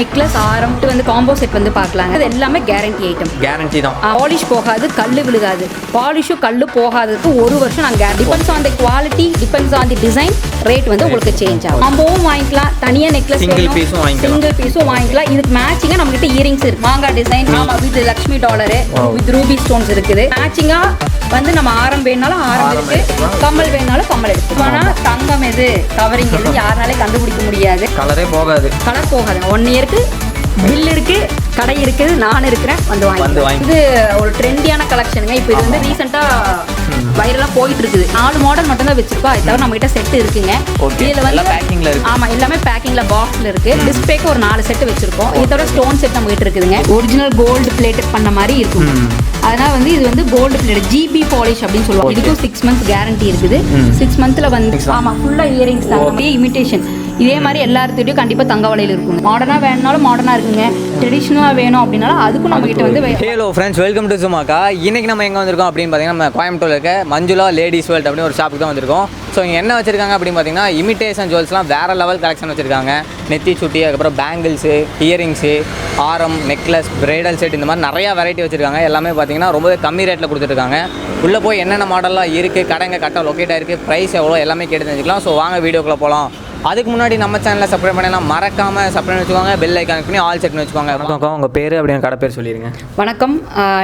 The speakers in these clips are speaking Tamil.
நெக்லஸ் ஆரம்பிட்டு வந்து காம்போ செட் வந்து பார்க்கலாங்க. அது எல்லாமே கேரண்டி ஐட்டம். கேரண்டி தான். பாலிஷ் போகாது, கல்லு விழுகாது. பாலிஷும் கல்லு போகாததுக்கு ஒரு வருஷம் நாங்கள் guarantee. Depends on the quality, depends on the design, rate வந்து உங்களுக்கு சேஞ்ச் ஆகும். காம்போவும் வாங்கிக்கலாம், தனியாக நெக்லஸ் சிங்கிள் பீஸும் வாங்கிக்கலாம். இதுக்கு மேட்சிங்காக நம்மகிட்ட இயரிங்ஸ் இருக்கு. மாங்கா design with Lakshmi dollar with ruby stones இருக்குது. மேட்சிங்காக வந்து நம்ம ஆரம் வேணாலும் ஆரம் இருக்கு, கம்மல் வேணாலும் கம்மல் எடுத்து. ஆனால் தங்கம் எது கவரிங் எது யாருனாலே கண்டுபிடிக்க முடியாது. கலரே போகாது. கலர் போகாது. 1 இயருக்கு பில் இருக்கு, கடை இருக்குது, நான் இருக்கிறேன், வந்து வாங்கி. இது ஒரு ட்ரெண்டியான கலெக்ஷனுங்க. இப்போ இது வந்து ரீசெண்டாக வைரலாக போயிட்டு இருக்குது. 4 மாடல் மட்டும் தான் வச்சிருக்கோம். அது தவிர நம்ம கிட்ட செட் இருக்குங்க. இதில் வந்து பேக்கிங்ல இருக்கு. ஆமாம், எல்லாமே பேக்கிங்ல பாக்ஸ்ல இருக்கு. டிஸ்பிளேக்கு ஒரு 4 செட் வச்சிருக்கோம். இது தவிர ஸ்டோன் செட் நம்ம கிட்ட இருக்குதுங்க. ஒரிஜினல் கோல்டு பிளேட்டட் பண்ண மாதிரி இருக்கும். அதனால வந்து இது வந்து கோல்டு பிளேட் ஜிபி பாலிஷ் அப்படின்னு சொல்லுவாங்க. இதுக்கும் 6 மந்த்ஸ் கேரண்டி இருக்குது. 6 மந்த்ல வந்து ஆமாம் ஃபுல்லாக இயரிங்ஸ் தான். இமிட்டேஷன் இதே மாதிரி எல்லாத்துட்டையும் கண்டிப்பாக தங்க வளையல் இருக்கும். மாடர்னாக வேணுனாலும் மாடர்னாக இருக்குங்க. ட்ரெடிஷ்னலாக வேணும் அப்படின்னாலும் அதுக்கும் நம்ம கிட்ட வந்து. Hello friends, welcome to ZUMAKA. இன்னைக்கு நம்ம எங்கே வந்திருக்கோம் அப்படின்னு பார்த்தீங்கன்னா, நம்ம கோயம்புத்தூர் இருக்க மஞ்சுளா லேடிஸ் வேர்ல்ட் அப்படின்னு ஒரு ஷாப்புக்கு தான் வந்திருக்கோம். ஸோ இங்கே என்ன வச்சிருக்காங்க அப்படின்னு பார்த்தீங்கன்னா, இமிட்டேஷன் ஜுவல்ஸ்லாம் வேறு லெவல் கலெக்ஷன் வச்சிருக்காங்க. நெத்தி சுட்டி, அதுக்கப்புறம் பேங்கிள்ஸு, இயரிங்ஸு, ஆரம், நெக்லஸ், பிரைடல் செட், இந்த மாதிரி நிறையா வெரைட்டி வச்சிருக்காங்க. எல்லாமே பார்த்தீங்கன்னா ரொம்பவே கம்மி ரேட்டில் கொடுத்துருக்காங்க. உள்ளே போய் என்னென்ன மாடல்லாம் இருக்குது, கடைங்க கரெக்டாக லொக்கேட் ஆகிருக்கு, ப்ரைஸ் எவ்வளோ எல்லாமே கேட்டு தெரிஞ்சுக்கலாம். ஸோ வாங்க வீடியோக்குள்ளே போகலாம். அதுக்கு முன்னாடி நம்ம சேனலில் சப்ஸ்கிரைப் பண்ணலாம், மறக்காமல் சப்ஸ்கிரைப் வச்சுக்கோங்க, பெல் ஐக்கான் பண்ணி ஆல் செட்னு வச்சுக்கோங்க. வணக்கம், உங்கள் பேர் அப்படின்னு கடை பேர் சொல்லிடுங்க. வணக்கம்.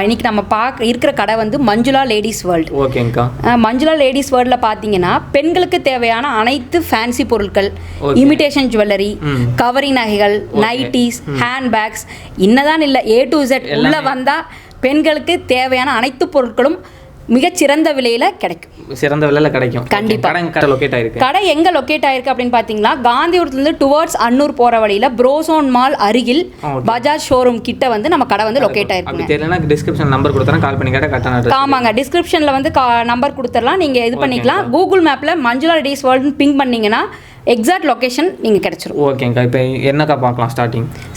இன்னைக்கு நம்ம இருக்கிற கடை வந்து மஞ்சுளா லேடிஸ் வேர்ல்ட். ஓகேங்கக்கா. மஞ்சுளா லேடிஸ் வேர்ல்டில் பார்த்தீங்கன்னா பெண்களுக்கு தேவையான அனைத்து ஃபேன்சி பொருட்கள், இமிட்டேஷன் ஜுவல்லரி, கவரிங் நகைகள், நைட்டிஸ், ஹேண்ட்பேக்ஸ், இன்னதான் இல்லை A to Z உள்ள வந்தால் பெண்களுக்கு தேவையான அனைத்து பொருட்களும் மிகச்சிறந்த விலையில் கிடைக்கும். சிறந்த விலையில் கிடைக்கும். கண்டிப்பாக. கடை லொக்கேட் ஆயிருக்கு. கடை எங்கே லொக்கேட் ஆயிருக்கு அப்படின்னு பார்த்தீங்கன்னா, காந்திபுரத்துலேருந்து டுவர்ட்ஸ் அன்னூர் போகிற வழியில் ப்ரோசோன் மால் அருகில் பஜாஜ் ஷோரூம் கிட்ட வந்து நம்ம கடை வந்து லொக்கேட் ஆயிருக்கு. தெரியலனா டிஸ்கிரிப்ஷன் நம்பர் கொடுத்தறேன், கால் பண்ணி கேட்டா கரெக்டான. ஆமாங்க, டிஸ்கிரிப்ஷனில் வந்து நம்பர் கொடுத்துடலாம், நீங்கள் இது பண்ணிக்கலாம். கூகுள் மேப்பில் மஞ்சுளா லேடிஸ் வேர்ல்டுன்னு பிங் பண்ணிங்கன்னா எக்ஸாக்ட் லொக்கேஷன் நீங்கள் கிடச்சிரும். ஓகேங்கக்கா. இப்போ என்னக்கா பார்க்கலாம்?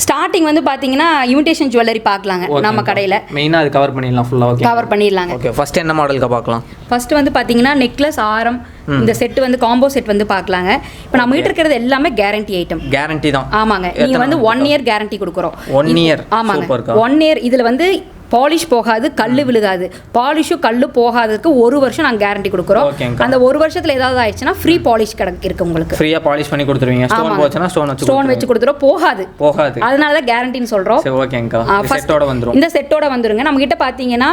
ஸ்டார்டிங் வந்து பார்த்தீங்கன்னா இமிட்டேஷன் ஜுவல்லரி பார்க்கலாங்க. நம்ம கடையில் மெயினாக அது கவர் பண்ணிடலாம், ஃபுல்லாக. ஓகே, கவர் பண்ணிடலாங்க. ஓகே, ஃபர்ஸ்ட் என்ன மாடலுக்கு பார்க்கலாம்? ஃபர்ஸ்ட் வந்து பார்த்தீங்கன்னா நெக்லஸ் ஆரம், இந்த செட் வந்து காம்போ செட் வந்து பார்க்கலாங்க. இப்போ நம்ம கிட்ட இருக்கிறது எல்லாமே கேரண்டி ஐட்டம். கேரண்டி தான். ஆமாங்க, நீங்கள் வந்து 1 இயர் கேரண்டி கொடுக்குறோம். 1 இயர். ஆமாங்க, 1 இயர். இதில் வந்து பாலிஷ் போகாது, கல்லு விழுகாது. பாலிஷும் கல்லு போகாததுக்கு 1 வருஷம் நாங்கள் கேரண்டி கொடுக்குறோம். அந்த 1 வருஷத்துல ஏதாவது ஆயிடுச்சுன்னா ஃப்ரீ பாலிஷ் இருக்கு உங்களுக்கு. ஃப்ரீயா பாலிஷ் பண்ணி கொடுத்துருவீங்க. ஸ்டோன் போச்சுனா ஸ்டோன் வச்சு கொடுத்துறோம். போகாது. அதனால தான் கேரண்டின்னு சொல்றோம். சரி, ஓகேங்கா. செட்டோட வந்துரும். இந்த செட்டோட வந்துருங்க. நம்ம கிட்ட பாத்தீங்கன்னா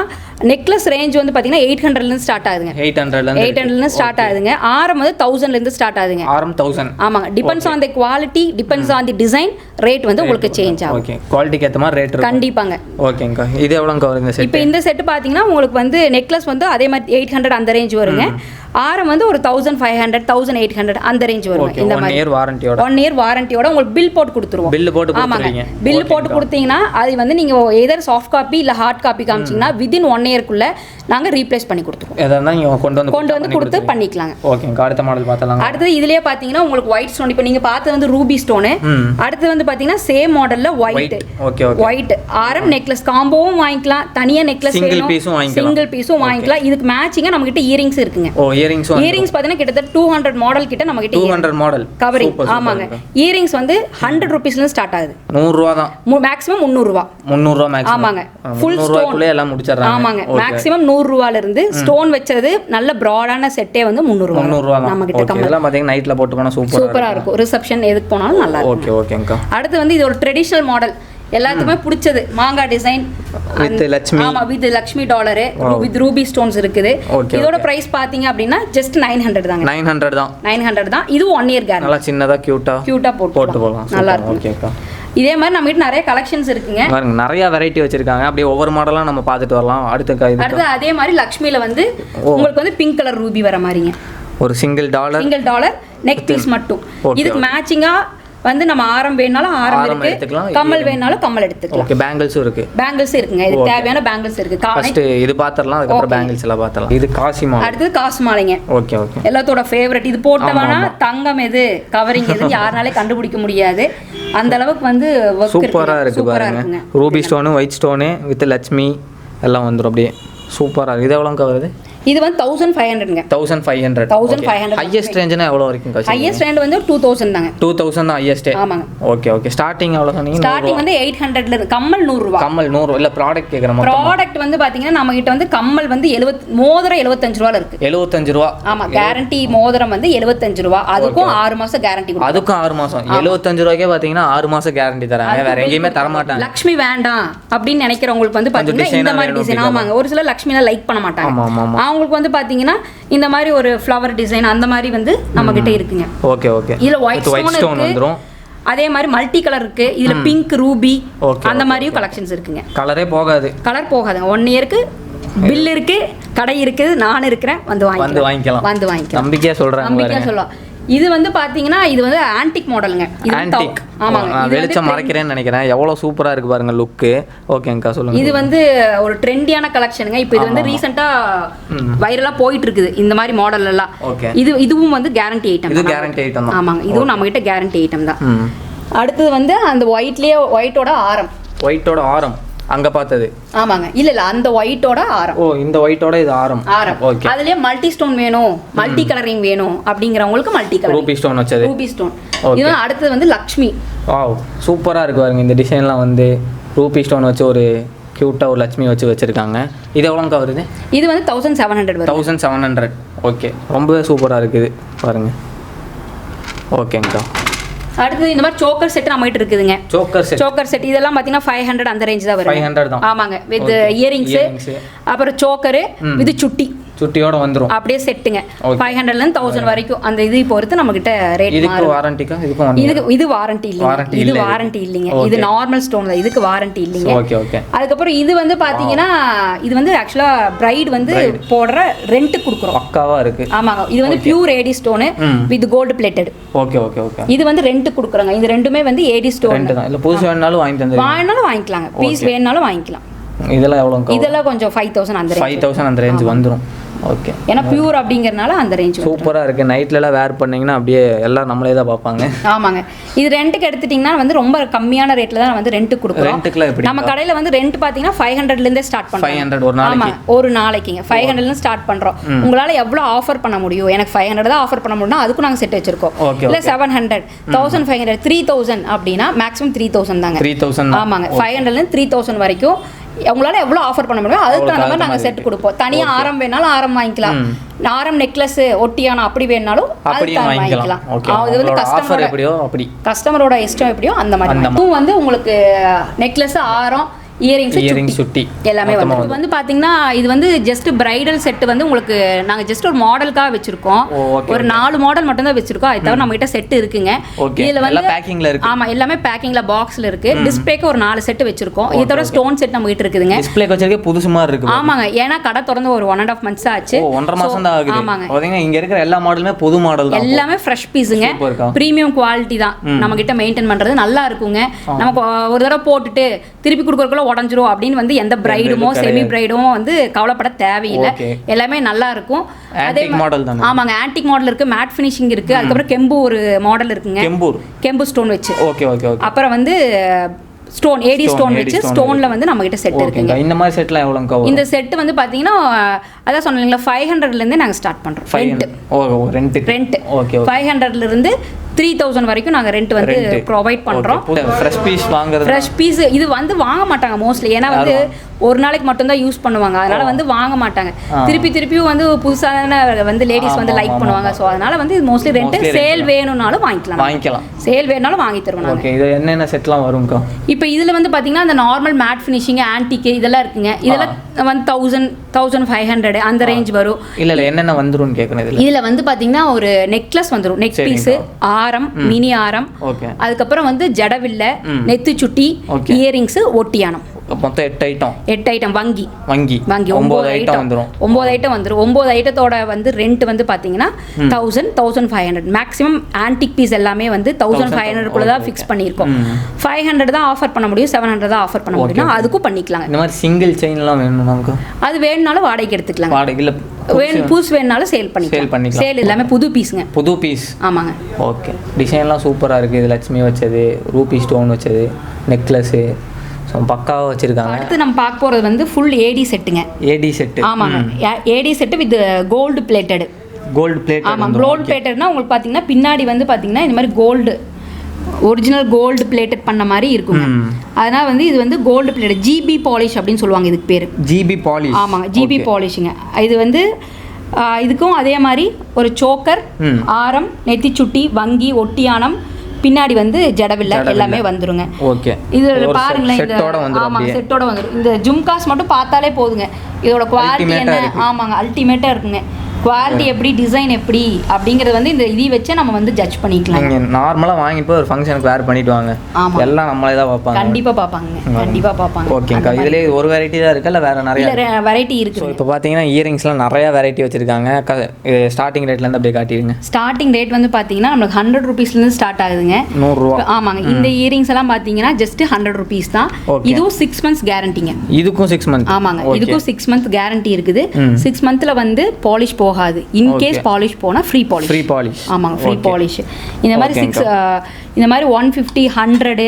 நெக்லஸ் ரேஞ்ச் வந்து பாத்தீங்கன்னா 800 ல இருந்து ஸ்டார்ட் ஆகுதுங்க. 800 ல இருந்து ஸ்டார்ட் ஆகுதுங்க. ஆரம் வந்து 1000 ல இருந்து ஸ்டார்ட் ஆகுதுங்க. ஆரம் 1000. ஆமாங்க, depends on the quality, depends on the design, rate வந்து உங்களுக்கு சேஞ்ச் ஆகும். ஓகே, குவாலிட்டிக்கு ஏத்த மாதிரி ரேட் இருக்கும். கண்டிப்பாங்க. ஓகேங்கா. இது எவ்வளவுங்க வருங்க செட்? இந்த செட் பாத்தீங்கன்னா உங்களுக்கு வந்து நெக்லஸ் வந்து அதே மாதிரி 800 அந்த ரேஞ்ச் வருங்க. ஆரம் வந்து ஒரு 1500 1800 அந்த ரேஞ்ச் வரும். இந்த மாதிரி 1 இயர் வாரண்டியோட உங்களுக்கு பில் போட்டு கொடுத்துருவோம். பில் போட்டு கொடுத்தீங்கன்னா அது வந்து நீங்க எதர் சாஃப்ட் காப்பி இல்ல ஹார்ட் காப்பி காமிச்சீங்கன்னா வித்தின் 1 இயர்க்குள்ள நாங்க ரீப்ளேஸ் பண்ணி கொடுத்துருவோம். எதனா நீங்க கொண்டு வந்து கொடுத்து பண்ணிக்கலாங்க. ஓகேங்க. அடுத்த மாடல் பார்த்தலாம். அடுத்து இதுலயே பாத்தீங்கன்னா உங்களுக்கு ஒயிட் ஸ்டோன். இப்போ நீங்க பார்த்தது வந்து ரூபி ஸ்டோன். அடுத்து வந்து பாத்தீங்கன்னா சேம் மாடல்ல ஒயிட். ஓகே, ஒயிட் ஆரம் நெக்லஸ் காம்போவும் வாங்கிக்கலாம், தனியா நெக்லஸ் சிங்கிள் பீஸும் வாங்கிக்கலாம். இதுக்கு மேட்சிங்கா நம்ம கிட்ட இயரிங்ஸ் இருக்குங்க. இயரிங்ஸ் பாத்தீங்கன்னா கிட்டத்தட்ட 200 மாடல் கிட்ட நம்ம கிட்ட 200 மாடல் கவரிங். ஆமாங்க, இயரிங்ஸ் வந்து 100 ரூபீஸ்ல இருந்து ஸ்டார்ட் ஆகுது. 100 ரூபாய் தான் மேக்ஸிமம். 300 ரூபாய் மேக்ஸிமம். ஆமாங்க, ஃபுல் ஸ்டோன் எல்லாம் முடிச்சறாங்க. ஆமாங்க, மேக்ஸிமம் 100 ரூபாயில இருந்து ஸ்டோன் வெச்சது நல்ல பிராடான செட்டே வந்து 300 ரூபாய் நம்ம கிட்ட. இதெல்லாம் பாத்தீங்கன்னா நைட்ல போட்டு போனா சூப்பரா இருக்கும். ரிசப்ஷன் எதுக்கு போனாலும் நல்லா இருக்கும். ஓகேங்கா. அடுத்து வந்து இது ஒரு ட்ரெடிஷனல் மாடல், எல்லாத்துக்குமே பிடிச்சது. மாங்கா டிசைன் வித் லட்சுமி. ஆமா, with Lakshmi dollar with ruby stones இருக்குது. இதோட பிரைஸ் பாத்தீங்க அப்படினா ஜஸ்ட் 900 தாங்க. 900 தான். இது 1 இயர் கேரண்டி. நல்லா சின்னதா கியூட்டா போட்டு போலாம். நல்லா இருக்கும். ஓகேக்கா. இதே மாதிரி நம்ம கிட்ட நிறைய கலெக்ஷன்ஸ் இருக்குங்க. பாருங்க, நிறைய வெரைட்டி வச்சிருக்காங்க. அப்படியே ஒவ்வொரு மாடலா நம்ம பார்த்துட்டு வரலாம். அடுத்து அதே மாதிரி லக்ஷ்மில வந்து உங்களுக்கு வந்து பிங்க் கலர் ரூபி வர மாதிரிங்க. ஒரு சிங்கிள் டாலர் நெக் பீஸ் மட்டும். இதுக்கு மேட்சிங்கா வந்து நம்ம ஆரம் வேணாலும் ஆரம் இருக்கு, கம்மல் வேணாலும் கம்மல் எடுத்துக்கலாம். ஓகே, பேங்கிள்ஸும் இருக்குங்க. இது தேவையான பேங்கிள்ஸ் இருக்கு. ஃபர்ஸ்ட் இது பாத்தறலாம், அதுக்கு அப்புறம் பேங்கிள்ஸ் எல்லாம் பாத்தறலாம். இது காசி மாலை. அடுத்து காசு மாலைங்க. ஓகே. எல்லாத்தோட ஃபேவரட். இது போட்டவனா தங்கம் எது கவரிங் எது யாருனாலே கண்டுபிடிக்க முடியாது. அந்த அளவுக்கு வந்து சூப்பரா இருக்கு பாருங்க. Ruby stone, white stone with Lakshmi எல்லாம் வந்துரும். அப்படியே சூப்பரா இருக்கு. இது எவ்வளவுங்க வருது? இது வந்து 1500ங்க. 1500. 1500. ஹையஸ்ட் ரேஞ்ச்னா எவ்வளவு வரைக்கும் காசு? ஹையஸ்ட் ரேஞ்ச் வந்து 2000 தாங்க. 2000 தான் ஹையஸ்ட். ஆமாங்க. Okay okay. ஸ்டார்டிங் எவ்வளவு சொன்னீங்க? ஸ்டார்டிங் வந்து 800ல இருந்து கம்மல் 100 ரூபாய். கம்மல் 100 இல்ல ப்ராடக்ட் கேக்குறேன். ப்ராடக்ட் வந்து பாத்தீங்கன்னா நம்ம கிட்ட வந்து கம்மல் வந்து 70 மோதிரம் 75 ரூபாயில இருக்கு. 75 ரூபாய். ஆமா கேரண்டி மோதிரம் வந்து 75 ரூபாய். அதுக்கும் 6 மாசம் கேரண்டி கொடுக்கும். அதுக்கும் 6 மாசம். 75 ரூபாய்க்கே பாத்தீங்கன்னா 6 மாசம் கேரண்டி தராங்க. வேற எங்கேயுமே தர மாட்டாங்க. லக்ஷ்மி வேண்டாம் அப்படின்னு நினைக்கிறவங்களுக்கு வந்து பாத்தீங்கன்னா இந்த மாதிரி டிசைன். ஆமாங்க ஒரு சில லக்ஷ்மிலாம் லைக் பண்ண மாட்டாங்க. அவங்களுக்கு வந்து பாத்தீங்கன்னா இந்த மாதிரி ஒரு ஃப்ளவர் டிசைன் அந்த மாதிரி வந்து நம்ம கிட்ட இருக்குங்க. Okay okay. இதுல ஒயிட் ஸ்டோன் வந்துரும். அதே மாதிரி மல்டி கலர் இருக்கு. இதுல பிங்க் ரூபி அந்த மாதிரியும் கலெக்ஷன்ஸ் இருக்குங்க. கலரே போகாது. கலர் போகாதுங்க. 1 இயருக்கு பில் இருக்கு, கடை இருக்குது, நான் இருக்கிறேன், வந்து வாங்கிக்கலாம். நம்பிக்கையா சொல்றாங்க. நம்பிக்கையா சொல்லலாம். இது வந்து பாத்தீங்கன்னா இது வந்து ஆன்டிக் மாடலுங்க. இது ஆன்டிக். ஆமாங்க. நான் வெளிச்சம் மறைக்கிறேன்னு நினைக்கிறேன். எவ்வளவு சூப்பரா இருக்கு பாருங்க லுக். ஓகேங்கா சொல்லுங்க. இது வந்து ஒரு ட்ரெண்டியான கலெக்ஷனுங்க. இப்போ இது வந்து ரீசன்ட்டா வைரலா போயிட்டு இருக்குது இந்த மாதிரி மாடல் எல்லாம். இதுவும் வந்து கேரண்டி ஐட்டம். இது கேரண்டி ஐட்டம் தான். ஆமாங்க. இதுவும் நம்ம கிட்ட கேரண்டி ஐட்டம் தான். அடுத்து வந்து அந்த ஒயிட்டோட ஆரம். ஒயிட்டோட ஆரம் அங்க பார்த்தது. ஆமாங்க. இல்ல அந்த ஒயிட்டோட ஆரம். ஓ இந்த ஒயிட்டோட இது ஆரம். ஓகே. அதுலயே மல்டி ஸ்டோன் வேணும், மல்டி கலரிங் வேணும் அப்படிங்கறவங்களுக்கு மல்டி கலர் ரூபி ஸ்டோன் வச்சது. Ruby stone. இது அடுத்து வந்து லக்ஷ்மி. வாவ் சூப்பரா இருக்கு பாருங்க. இந்த டிசைன்லாம் வந்து ரூபி ஸ்டோன் வச்சு ஒரு கியூட்டா ஒரு லட்சுமி வச்சு வச்சிருக்காங்க. இது எவ்வளவுங்க வருது? இது வந்து 1700 வருது. 1700. ஓகே ரொம்பவே சூப்பரா இருக்குது பாருங்க. ஓகேங்கா. அடுத்து இந்த மாதிரி சோக்கர் செட் நம்ம கிட்ட இருக்குதுங்க. சோக்கர் செட் இதெல்லாம் பாத்தீங்கன்னா 500 அந்த ரேஞ்ச் தான் வரும். 500 தான். ஆமாங்க. வித் இயரிங்ஸ் அப்புறம் சோக்கர் வித் சுட்டியோட வந்துரும். அப்படியே செட்டுங்க. 500ல இருந்து 1000 வரைக்கும் அந்த இது பொறுத்து நம்ம கிட்ட ரேட் மாறும். இதுக்கு வாரண்டிக்கா? இது வாரண்டி இல்லைங்க. இது வாரண்டி இல்லைங்க. இது நார்மல் ஸ்டோன் தான். இதுக்கு வாரண்டி இல்லைங்க. Okay okay. அதுக்கப்புறம் இது வந்து பாத்தீங்கன்னா இது வந்து ஆக்சுவலா பிரைட் வந்து போடுற ரெண்ட் குடுக்குறோம். பக்காவா இருக்கு. ஆமாங்க. இது வந்து pure AD stone with gold plated. Okay okay okay. இது வந்து ரெண்ட் குடுக்குறாங்க. இது ரெண்டுமே வந்து ஏடி ஸ்டோன் தான். இல்ல புதுசு வேணாலும் வாங்கிக்கலாங்க. பீஸ் வேணாலும் வாங்கிக்கலாம். இதெல்லாம் எவ்வளவு? இதெல்லாம் கொஞ்சம் 5000 அந்த ரேஞ்ச் வந்துரும். ஓகே. ஏன்னா பியூர் அப்படிங்கறனால அந்த ரேஞ்ச் சூப்பரா இருக்கு. நைட்ல எல்லாம் வேர் பண்ணீங்கன்னா அப்படியே எல்லாம் நம்மளே தான் பாப்பாங்க. ஆமாங்க. இது ரெண்டுக்கு எடுத்துட்டீங்கன்னா வந்து ரொம்ப கம்மியான ரேட்ல தான் வந்து ரெண்ட் கொடுக்குறோம். ரெண்ட்க்குல எப்படி? நம்ம கடையில வந்து ரெண்ட் பாத்தீங்கன்னா 500ல இருந்தே ஸ்டார்ட் பண்றோம். 500 ஒரு நாளைக்கு. ஆமா ஒரு நாளைக்குங்க 500ல இருந்து ஸ்டார்ட் பண்றோம். உங்களால எவ்வளவு ஆஃபர் பண்ண முடியும்? எனக்கு 500 தான் ஆஃபர் பண்ண முடியும்னா அதுக்கு நாங்க செட் வச்சிருக்கோம். இல்ல 700 1500 3000 அப்படினா மேக்ஸிமம் 3000 தாங்க. 3000. ஆமாங்க. 500ல இருந்து 3000 வரைக்கும் உங்களால எவ்வளவு ஆஃபர் பண்ண முடியும் அதுக்கு தகுந்த மாதிரி நாங்க செட் கொடுப்போம். தனியா ஆரம் வேணாலும் ஆரம் வாங்கிக்கலாம். ஆரம் நெக்லஸ் ஒட்டியானம் அப்படி வேணாலும் அதுக்கு வாங்கிக்கலாம். அது வந்து கஸ்டமரோட இஷ்டம் எப்படியோ அந்த மாதிரி. இதுவும் வந்து உங்களுக்கு நெக்லஸ் ஆரம் இயரிங்ஸ் சுட்டி எல்லாமே வந்து இது வந்து பாத்தீங்கன்னா இது வந்து ஜஸ்ட் பிரைடல் செட் வந்து உங்களுக்கு நாங்க ஜஸ்ட் ஒரு மாடலுக்காக வச்சிருக்கோம். ஒரு 4 மாடல் மட்டும் தான் வச்சிருக்கோம். அது தவிர நம்ம கிட்ட செட் இருக்குங்க. இதுல வந்து பேக்கிங்ல இருக்கு. ஆமா எல்லாமே பேக்கிங்ல பாக்ஸ்ல இருக்கு. டிஸ்ப்ளேக்கு ஒரு 4 செட் வச்சிருக்கோம். இது தவிர ஸ்டோன் செட் நம்ம கிட்ட இருக்குதுங்க. டிஸ்ப்ளேக்கு வச்சிருக்கே புதுசு மாதிரி இருக்கு. ஆமாங்க. ஏனா கடை திறந்து ஒரு 1.5 months ஆச்சு. 1.5 மாசம் தான் ஆகுது. ஆமாங்க. பாத்தீங்கன்னா இங்க இருக்கிற எல்லா மாடலுமே புது மாடல் தான். எல்லாமே ஃப்ரெஷ் பீஸ்ங்க. பிரீமியம் குவாலிட்டி தான். நம்ம கிட்ட மெயின்டைன் பண்றது நல்லா இருக்குங்க. நமக்கு ஒரு தடவை போட்டுட்டு திருப்பி கொடுக்கறதுக்குள்ள உடஞ்சிரும் அப்படின்னு வந்து எந்த பிரைடுமோ செமி பிரைடுமோ வந்து கவலைப்பட தேவையில்லை. எல்லாமே நல்லா இருக்கும். அதே மாடல் தான். ஆமாங்க. ஆன்டிக் மாடல் இருக்கு, மேட் ஃபினிஷிங் இருக்கு. அதுக்கப்புறம் கெம்பு ஒரு மாடல் இருக்குங்க. கெம்பு ஸ்டோன் வச்சு. Okay okay okay. அப்புறம் வந்து ஸ்டோன் ஏடி ஸ்டோன் வச்சு ஸ்டோன்ல வந்து நம்ம கிட்ட செட் இருக்குங்க. இந்த மாதிரி செட்லாம் எவ்வளவுங்க? இந்த செட் வந்து பாத்தீங்கன்னா அதான் சொன்னீங்களா 500ல இருந்து நாங்க ஸ்டார்ட் பண்றோம். ரெண்ட். ஓகே. 500ல இருந்து 3000 வரைக்கும் நாங்க ரெண்ட் வந்து ப்ரொவைட் பண்றோம். ஃப்ரெஷ் பீஸ் வாங்குறது. ஃப்ரெஷ் பீஸ் இது வந்து வாங்க மாட்டாங்க மோஸ்ட்லி. ஏன்னா வந்து ஒரு நாளைக்கு மட்டும் தான் யூஸ் பண்ணுவாங்க. அதனால வந்து வாங்க மாட்டாங்க. திருப்பியும் வந்து புதுசான வந்து லேடிஸ் வந்து லைக் பண்ணுவாங்க. சோ அதனால வந்து மோஸ்ட்லி ரெண்ட். சேல் வேணும்னாலும் வாங்கிக்கலாம். சேல் வேணும்னாலும் வாங்கி தருவோம் நாங்க. ஓகே. இது என்னென்ன செட்லாம் வரும்க்கா? இப்போ இதுல வந்து பாத்தீங்கன்னா அந்த நார்மல் மேட் ஃபினிஷிங் ஆன்டிக் இதெல்லாம் இருக்குங்க. இதெல்லாம் வந்து 1000 1500 அந்த ரேஞ்ச் வரும். இல்ல என்னென்ன வந்துரும்னு கேக்குறேன். இதுல வந்து பாத்தீங்கன்னா ஒரு நெக்லஸ் வந்துரும். நெக் பீஸ், ஆரம், மினி ஆரம், அதுக்கப்புறம் வந்து ஜடவில்ல, நெத்து சுட்டி, இயரிங்ஸ், ஒட்டியானம். மொத்தம் 8 ஐட்டம். வங்கி 9 ஐட்டம் வந்துரும். 9 ஐட்டத்தோட வந்து ரெண்ட் வந்து பாத்தீங்கன்னா 1500 மேக்ஸிமம். ஆன்டிக் பீஸ் எல்லாமே வந்து 1500 குள்ள தான் ஃபிக்ஸ் பண்ணியிருக்கோம். 500 தான் ஆஃபர் பண்ண முடியும், 700 தான் ஆஃபர் பண்ண முடியும். அதுக்கும் பண்ணிக்கலாம். இந்த மாதிரி சிங்கிள் செயின்லாம் வேணும் நமக்கு. அது வேணும்னாலும் வாடகைக்கு எடுத்துக்கலாம். வாடகை இல்ல புதுசு வேணும்னாலும் சேல் பண்ணிக்கலாம். சேல் எல்லாமே புது பீஸ்ங்க. புது பீஸ். ஆமாங்க. ஓகே. டிசைன்லாம் சூப்பரா இருக்கு. இது லட்சுமி வச்சது, ரூபி ஸ்டோன் வச்சது, நெக்லஸ். ஸோ பக்காவாக வச்சுருக்காங்க. அடுத்து நம்ம பார்க்க போகிறது வந்து ஃபுல் ஏடி செட்டுங்க. AD set. ஆமாங்க, AD set with gold plated. Gold plate. ஆமாம், கோல்டு பிளேட்டட்னா உங்களுக்கு பார்த்தீங்கன்னா பின்னாடி வந்து பார்த்தீங்கன்னா இந்த மாதிரி கோல்டு ஒரிஜினல் கோல்டு பிளேட்டட் பண்ண மாதிரி இருக்குங்க. அதனால் வந்து இது வந்து கோல்டு பிளேட்டட் ஜிபி பாலிஷ் அப்படின்னு சொல்லுவாங்க இதுக்கு பேர். GB polish. ஆமாங்க, ஜிபி பாலிஷுங்க. இது வந்து இதுக்கும் அதே மாதிரி ஒரு சோக்கர், ஆரம், நெத்திச்சுட்டி, வங்கி, ஒட்டியானம், பின்னாடி வந்து ஜடவில்லை எல்லாமே வந்துருங்க. ஓகே, இது பாருங்களேன், இந்த ஆமாங்க செட்டோட வந்துடும். இந்த ஜும்காஸ் மட்டும் பார்த்தாலே போதுங்க, இதோட குவாலிட்டி என்ன. ஆமாங்க, அல்டிமேட்டாக இருக்குங்க. குவாலிட்டி எப்படி, டிசைன் எப்படி அப்படிங்கிறது வந்து இந்த இதை வச்சு நம்ம வந்து ஜட்ஜ் பண்ணிக்கலாம். நீங்கள் நார்மலாக வாங்கிட்டு போய் ஒரு ஃபங்க்ஷனுக்கு வேர் பண்ணிட்டு வாங்க, எல்லாம் நம்மளே தான் பார்ப்பாங்க. கண்டிப்பாக பார்ப்பாங்க, கண்டிப்பாக பார்ப்பாங்க. ஓகேங்கக்கா, இதுலேயே ஒரு வெரைட்டி தான் இருக்குது இல்லை வேறு நிறைய வெரைட்டி இருக்குது? இப்போ பார்த்தீங்கன்னா இயரிங்ஸ்லாம் நிறையா வெரைட்டி வச்சுருக்காங்க. ஸ்டார்டிங் ரேட்லேருந்து அப்படியே காட்டிடுங்க. ஸ்டார்டிங் ரேட் வந்து பார்த்தீங்கன்னா நம்மளுக்கு 100 ரூபீஸ்லேருந்து ஸ்டார்ட் ஆகுதுங்க. 100 ரூபா. ஆமாங்க, இந்த இயரிங்ஸ் எல்லாம் பார்த்தீங்கன்னா ஜஸ்ட் 100 ரூபீஸ் தான். இதுவும் 6 months கேரண்டிங்க. இதுக்கும் 6 months. ஆமாங்க, இதுக்கும் 6 months கேரண்டி இருக்குது. 6 monthsல வந்து பாலிஷ் போகாது. இன்கேஸ் பாலிஷ் போனா ஃப்ரீ பாலிஷ். ஆமாங்க, ஃப்ரீ பாலிஷ். இந்த மாதிரி 6 இந்த மாதிரி 150 100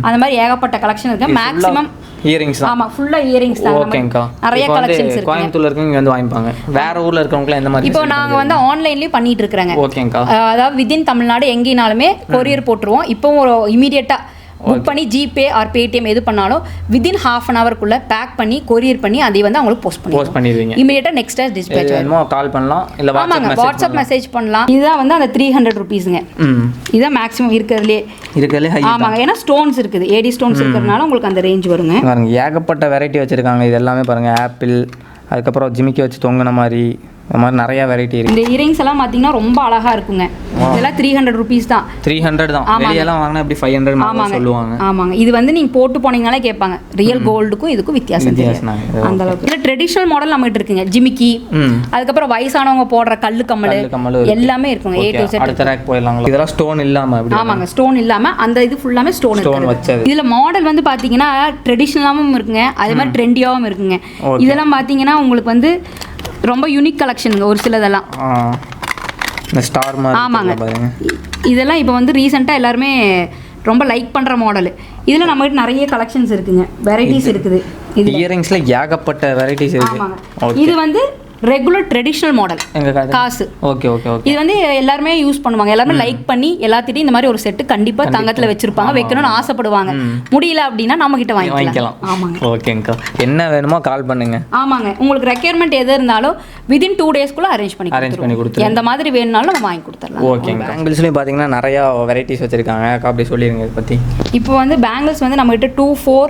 அந்த மாதிரி ஏகப்பட்ட கலெக்ஷன் இருக்கு. Maximum earrings. ஆமா, ஃபுல்லா இயரிங்ஸ் தான். ஓகேங்கா, நிறைய கலெக்ஷன்ஸ் இருக்கு. கோயம்புத்தூர்ல இருக்கவங்க இங்க வந்து வாங்கிப்பாங்க. வேற ஊர்ல இருக்கவங்க எந்த மாதிரி? இப்போ நாங்க வந்து ஆன்லைன்லயே பண்ணிட்டு இருக்கறங்க. ஓகேங்கா, அதாவது வித்தின் தமிழ்நாடு எங்கேனாலுமே கொரியர் போட்டுருவோம். இப்போ இமீடியட்டா புக் பண்ணி ஜிபே ஆர் பேடிஎம் எது பண்ணாலும் வித்தின் ஹாஃப் அன் ஹவருக்குள்ள பேக் பண்ணி கொரியர் பண்ணி அதை வந்து அவங்களுக்கு போஸ்ட் பண்ணிடுவீங்க. இமீடியட்டா நெக்ஸ்ட் டே டிஸ்பேச் ஆகும். கால் பண்ணலாம் இல்ல வாட்ஸ்அப் மெசேஜ் பண்ணலாம். இதுதான் வந்து அந்த 300 ரூபீஸ்ங்க. இதுதான் மேக்ஸிமம் இருக்கிறதுலே ஹை. ஆமாங்க, ஏன்னா ஸ்டோன்ஸ் இருக்குது, ஏடி ஸ்டோன்ஸ் இருக்கிறதுனால உங்களுக்கு அந்த ரேஞ்ச் வருங்க. பாருங்க, ஏகப்பட்ட வெரைட்டி வச்சிருக்காங்க. இது எல்லாமே பாருங்க, ஆப்பிள், அதுக்கப்புறம் ஜிமிக்கி வச்சு தொங்குன மாதிரி, இந்த மாதிரி நிறைய வெரைட்டி இருக்கு. இந்த இயரிங்ஸ் எல்லாம் பார்த்தீங்கன்னா ரொம்ப அழகா இருக்குங்க. இதெல்லாம் 300 ரூபீஸ் தான். 300 தான். வெளியெல்லாம் வாங்கினா எப்படி 500 மாதிரி சொல்லுவாங்க. ஆமாங்க, இது வந்து நீங்க போட்டு போனீங்கனாலே கேட்பாங்க ரியல் கோல்டுக்கும் இதுக்கும் வித்தியாசம் தெரியும். அந்த அளவுக்கு இல்ல ட்ரெடிஷனல் மாடல் நம்ம கிட்ட இருக்குங்க. ஜிமிக்கி, அதுக்கப்புறம் வயசானவங்க போடுற கல்லு கம்மல் எல்லாமே இருக்குங்க. A to Z. அடுத்த ரேக் போயிடலாம். இதெல்லாம் ஸ்டோன் இல்லாம அப்படி. ஆமாங்க, ஸ்டோன் இல்லாம அந்த இது ஃபுல்லாமே ஸ்டோன் வச்சது. இதுல மாடல் வந்து பாத்தீங்கன்னா ட்ரெடிஷனலாவும் இருக்குங்க, அதே மாதிரி ட்ரெண்டியாவும் இருக்குங்க. இதெல்லாம் பாத்தீங்கன்னா உங்களுக்கு வந்து ரொம்ப யூனிக் கலெக்ஷனுங்க. ஒரு சிலதெல்லாம் இந்த ஸ்டார் மாதிரி. ஆமாங்க, இதெல்லாம் இப்போ வந்து ரீசெண்டாக எல்லாருமே ரொம்ப லைக் பண்ணுற மாடல். இதில் நம்மகிட்ட நிறைய கலெக்ஷன்ஸ் இருக்குங்க, வெரைட்டிஸ் இருக்குது. இது இயரிங்ஸ்ல ஏகப்பட்ட வெரைட்டிஸ் இருக்கு. ஆமாங்க, இது வந்து ரெகுலர் ட்ரெடிஷனல் மாடல் காசு. Okay okay okay. இது வந்து எல்லாருமே யூஸ் பண்ணுவாங்க, எல்லாருமே லைக் பண்ணி எல்லாத்திட்டையும் இந்த மாதிரி ஒரு செட்டு கண்டிப்பா தங்கத்துல வச்சிருப்பாங்க, வைக்கணும்னு ஆசைப்படுவாங்க. முடியல அப்படின்னா நம்ம கிட்ட வாங்கிக்கலாம். ஆமாங்க, ஓகேங்கா, என்ன வேணுமோ கால் பண்ணுங்க. ஆமாங்க, உங்களுக்கு ரெக்யர்மெண்ட் எது இருந்தாலும் வித்தின் 2 daysக்குள்ள அரேஞ்ச் பண்ணி கொடுத்துருவோம். எந்த மாதிரி வேணும்னாலும் நம்ம வாங்கி கொடுத்துடலாம். ஓகேங்க. பேங்கிள்ஸ்லயும் பாத்தீங்கன்னா நிறைய வெரைட்டிஸ் வச்சிருக்காங்க. அப்படி சொல்லிருங்க இதை பத்தி. இப்போ வந்து பேங்கிள்ஸ் வந்து நம்ம கிட்ட 24,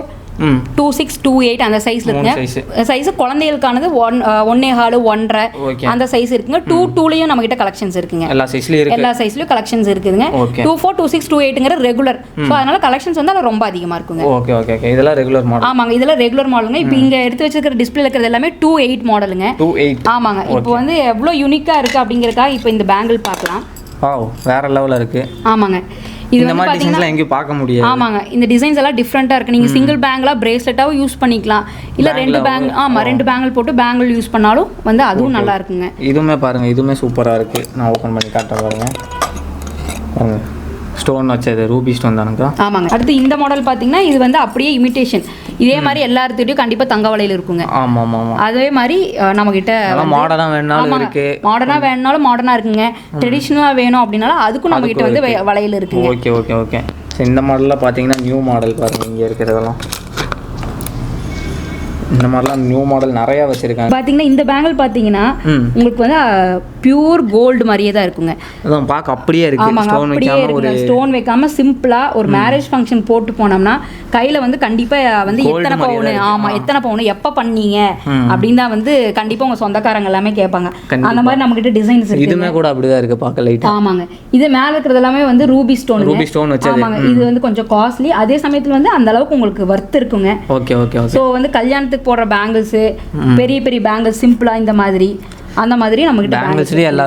26, 28 அந்த சைஸ்ல இருக்குங்க. சைஸ் குழந்தைகளுக்கானது 1.25, 1.5 அந்த சைஸ் இருக்குங்க. 22லயும் நம்ம கிட்ட கலெக்ஷன்ஸ் இருக்குங்க. எல்லா சைஸ்லயும் இருக்கு. எல்லா சைஸ்லயும் கலெக்ஷன்ஸ் இருக்குதுங்க. 24, 26, 28ங்கற ரெகுலர். சோ அதனால கலெக்ஷன்ஸ் வந்து ரொம்ப அதிகமா இருக்குங்க. Okay okay okay. இதெல்லாம் ரெகுலர் மாடல். ஆமாங்க, இதெல்லாம் ரெகுலர் மாடலுங்க. இப்போ இங்க எடுத்து வச்சிருக்கிற டிஸ்ப்ளேல இருக்கிறது எல்லாமே 28 மாடலுங்க. 28. ஆமாங்க, இப்போ வந்து எவ்வளவு யூனிக்கா இருக்கு அப்படிங்கறதுக்காக இப்போ இந்த பேங்கிள் பார்க்கலாம். வாவ், வேற லெவல்ல இருக்கு. ஆமாங்க, இது வந்து பாத்தீங்கன்னா எங்கேயும் பார்க்க முடியாது. ஆமாங்க, இந்த டிசைன்ஸ் எல்லாம் டிஃப்ரெண்டா இருக்கு. நீங்க சிங்கிள் பேங்கிளா பிரேஸ்லெட்டாவும் யூஸ் பண்ணிக்கலாம், இல்ல 2 பேங்கிள் 2 பேங்கிள் போட்டு பேங்கிள் யூஸ் பண்ணாலும் வந்து அதுவும் நல்லா இருக்குங்க. இதுவுமே பாருங்க, இதுவுமே சூப்பரா இருக்கு. நான் ஓபன் பண்ணி காட்டுறேன் பாருங்க. பாருங்க, ஸ்டோன் வச்சது ரூபி ஸ்டோன் தானக்கா. ஆமாங்க. அடுத்து இந்த மாடல் பாத்தீங்கன்னா இது வந்து அப்படியே இமிடேஷன். இதே மாதிரி எல்லார்கிட்டயும் கண்டிப்பா தங்க வளையல் இருக்குங்க. ஆமா ஆமா ஆமா. அதே மாதிரி நம்ம கிட்ட மாடர்னா வேணாலும் இருக்கு. மாடர்னா வேணாலும் மாடர்னா இருக்குங்க. ட்ரெடிஷனலா வேணும் அப்படினாலும் அதுக்கும் நம்ம கிட்ட வந்து வளையல் இருக்குங்க. Okay okay okay. இந்த மாடல்ல பாத்தீங்கன்னா நியூ மாடல் பாருங்க, இங்க இருக்கிறதெல்லாம் இந்த மாதிரிலாம் நியூ மாடல் நிறைய வச்சிருக்காங்க. பாத்தீங்கன்னா இந்த பேங்கிள் பாத்தீங்கன்னா உங்களுக்கு வந்து பியூர் கோல்டு மாதிரியே தான் இருக்குங்க. அதான் பார்க்க அப்படியே இருக்கு. ஸ்டோன் வைக்காம ஒரு ஸ்டோன் வைக்காம சிம்பிளா ஒரு மேரேஜ் ஃபங்க்ஷன் போட்டு போனோம்னா கையில வந்து கண்டிப்பா வந்து எத்தனை பவுன், ஆமா எத்தனை பவுன், எப்ப பண்ணீங்க அப்படின்னு தான் வந்து கண்டிப்பா உங்க சொந்தக்காரங்க எல்லாமே கேட்பாங்க. அந்த மாதிரி நம்ம கிட்ட டிசைன்ஸ் இருக்கு. இதுமே கூட அப்படிதான் இருக்கு, பார்க்க லைட்டா. ஆமாங்க, இது மேல இருக்கிறது எல்லாமே வந்து ரூபி ஸ்டோன். ரூபி ஸ்டோன் வச்சது. ஆமாங்க, இது வந்து கொஞ்சம் காஸ்ட்லி, அதே சமயத்துல வந்து அந்த அளவுக்கு உங்களுக்கு வர்த் இருக்குங்க. Okay okay okay. சோ வந்து கல்யாணத்துக்கு போடுற பேங்கிள்ஸ், பெரிய பெரிய பேங்கிள்ஸ் சிம்பிளா இந்த மாதிரி அந்த மாதிரி நம்ம கிட்ட பேங்கிள்ஸ்ல எல்லா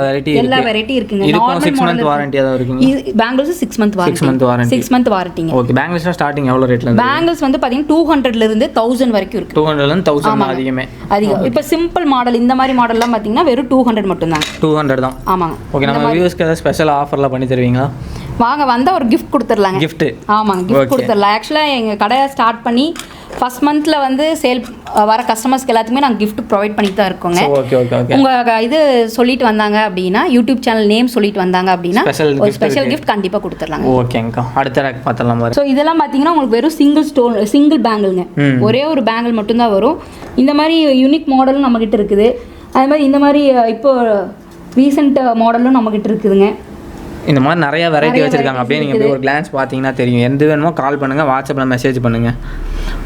வெரைட்டி இருக்குங்க. நார்மல் 6 month வாரண்டி அத இருக்குங்க. இது பேங்கிள்ஸ் 6 month வாரண்டி. 6 month வாரண்டிங்க. ஓகே. பேங்கிள்ஸ்ல ஸ்டார்டிங் எவ்வளவு ரேட்ல இருந்து? பேங்கிள்ஸ் வந்து பாத்தீங்கன்னா 200 ல இருந்து 1000 வரைக்கும் இருக்கு. 200 ல இருந்து 1000 அதிகமே. அதிகம். இப்போ சிம்பிள் மாடல் இந்த மாதிரி மாடல்லாம் பாத்தீங்கன்னா வெறும் 200 மட்டும் தான். 200 தான். ஆமாங்க. ஓகே. நம்ம வியூவர்ஸ்க்கு ஏதாவது ஸ்பெஷல் ஆஃபர்ல பண்ணி தருவீங்களா? வாங்க, வந்தா ஒரு gift கொடுத்துறலாங்க. gift. ஆமாங்க, gift கொடுத்துறலாம். ஆக்சுவலா எங்க கடை ஸ்டார்ட் பண்ணி ஃபர்ஸ்ட் மந்த்ல வந்து சேல் வர கஸ்டமர்ஸ்க்கு எல்லாத்துக்குமே நாங்கள் gift ப்ரொவைட் பண்ணிட்டு தான் இருக்கோங்க. Okay okay okay. உங்க இது சொல்லிட்டு வந்தாங்க அப்படின்னா யூடியூப் சேனல் நேம் சொல்லிட்டு வந்தாங்க அப்படின்னா ஒரு ஸ்பெஷல் கிஃப்ட் கண்டிப்பாக கொடுத்துடலாங்க. ஓகேங்கக்கா. அடுத்த ரேக் பார்த்துடலாம் பாரு. ஸோ இதெல்லாம் பார்த்தீங்கன்னா உங்களுக்கு வெறும் சிங்கிள் பேங்கிள்ங்க, ஒரே ஒரு பேங்கிள் மட்டும்தான் வரும். இந்த மாதிரி யூனிக் மாடலும் நம்மக்கிட்ட இருக்குது. அதே மாதிரி இந்த மாதிரி இப்போ ரீசெண்ட் மாடலும் நம்மக்கிட்ட இருக்குதுங்க. இந்த மாதிரி நிறைய வெரைட்டி வச்சுருக்காங்க. அப்படியே நீங்கள் போய் ஒரு கிளான்ஸ் பார்த்தீங்கன்னா தெரியும். எந்த வேணுமோ கால் பண்ணுங்கள், வாட்ஸ்அப்பில் மெசேஜ் பண்ணுங்கள்.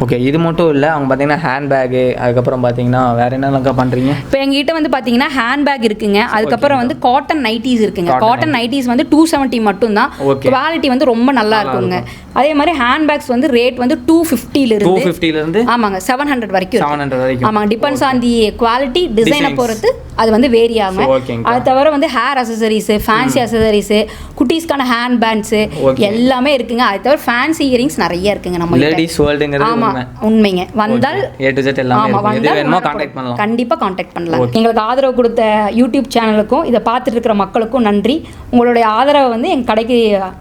ஓகே, இது மட்டும் இல்லை, அவங்க பார்த்தீங்கன்னா ஹேண்ட்பேக்கு, அதுக்கப்புறம் பார்த்தீங்கன்னா வேறு என்னென்னக்கா பண்ணுறீங்க? இப்போ எங்ககிட்ட வந்து பார்த்தீங்கன்னா ஹேண்ட்பேக் இருக்குங்க. அதுக்கப்புறம் வந்து காட்டன் நைட்டிஸ் இருக்குங்க. காட்டன் நைட்டிஸ் வந்து 270 மட்டும்தான். குவாலிட்டி வந்து ரொம்ப நல்லா இருக்குங்க. அதே மாதிரி ஹேண்ட்பேக்ஸ் வந்து ரேட் வந்து 250 ஆமாங்க 700 வரைக்கும். ஆமாங்க, டிபெண்ட்ஸ் ஆன் தி குவாலிட்டி, டிசைனை பொறுத்து அது வந்து வேரி ஆகும். அது தவிர வந்து ஹேர் அசசரிஸ், ஃபேன்சி அசசரிஸ், குட்டீஸ்க்கான ஹேண்ட் பேண்ட்ஸ் எல்லாமே இருக்குங்க. அது தவிர ஃபேன்சி இயரிங்ஸ் நிறைய இருக்குங்க நம்ம லேடிஸ் வேர்ல்டுங்கிறது. ஆமா உண்மைங்க. வந்தால் A to Z எல்லாமே எது வேணுமோ கான்டாக்ட் பண்ணலாம். கண்டிப்பா கான்டாக்ட் பண்ணலாம். எங்களுக்கு ஆதரவு கொடுத்த யூடியூப் சேனலுக்கும் இதை பார்த்துட்டு இருக்கிற மக்களுக்கும் நன்றி. உங்களுடைய ஆதரவை வந்து எங்க கடைக்கு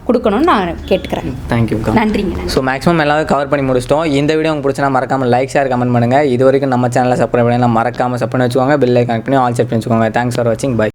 கொடுக்கணும்னு நான் கேட்டுக்கிறேன். தேங்க்யூ. நன்றிங்க. ஸோ மேக்ஸிமம் எல்லாமே கவர் பண்ணி முடிச்சிட்டோம். இந்த வீடியோ உங்களுக்கு பிடிச்சா மறக்காம லைக், ஷேர், கமெண்ட் பண்ணுங்க. இது வரைக்கும் நம்ம சேனலை சப்ஸ்கிரைப் பண்ணி மறக்காம சப் பண்ணி வச்சுக்கோங்க. பெல் ஐகான் பண்ணி ஆல் செட் பண்ணி வச்சுக்கோங்க. தேங்க்ஸ் ஃபார் வாட்சிங். பை.